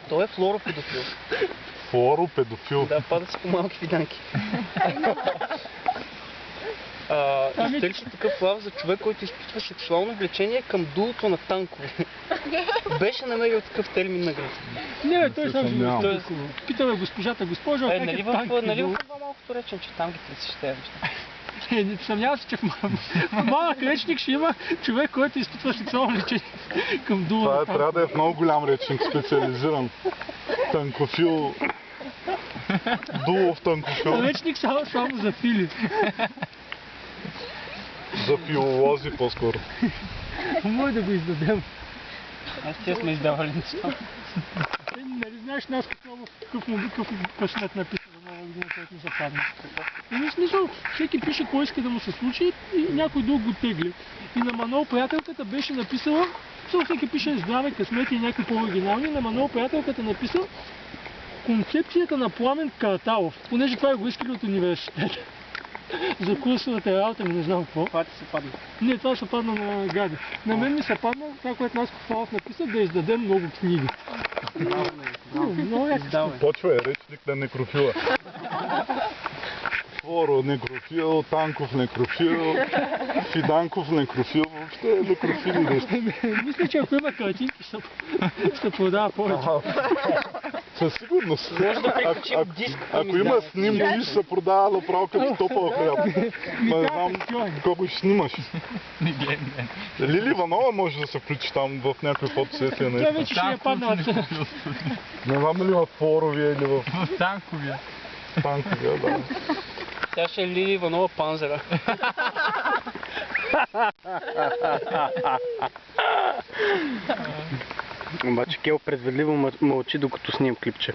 Той е флоропедофил. Флоропедофил? Да, пада си по малки фиданки. Изтърчи такъв лав за човек, който изпитва сексуално влечение към дулото на танкове. Беше намерил такъв термин на гръцки. Не, той само съмнявам. питаме госпожата, госпожа, как Нали е танк? нали в малкото речем, че там ги търсиш тези неща? Не съмнявам се, че в малък речник ще има човек, който изпитва сексуално влечение към дула Това на танк. трябва да е в много голям речник, специализиран. Танкофил. Дулов танкофил. Речник само за фили. За филолози по-скоро. Може да го издадем. Аз тия сме издавали неща. Нали знаеш нас какъв късмет написа за нова година, който ни западна. И смисъл, всеки пише кой иска да му се случи и някой друг го тегли. И на Манол приятелката беше написала, всеки пише здраве, късмет и някакви по-оригинални, на Манол приятелката написала концепцията на Пламен Карталов, понеже това го искали от университета. За курсовата работа ми не знам какво. Това ти се падна. Не, това се падна на Гаде. На мен ми се падна това, което Наско Славов написа, да издадем много книги. Много яко. Почва е речник на некрофила. Флоро некрофил, Танков некрофил, Фиданков некрофил, въобще е некрофили нещо. Мисля, че ако има картинки, ще продава повече. Със сигурност. Може да приключим диск. Ако има снимки, ще се продава направо като топъл хляб. Не знам колко ще снимаш. Лили Иванова може да се включи там в някаква фотосесия. Тя вече ще е паднала. Не знам дали в Флоровия или в Танковия. Танковия, да. Тя ще е Лили Иванова Панзера. Обаче Кел предвидливо мълчи, докато снимам клипче.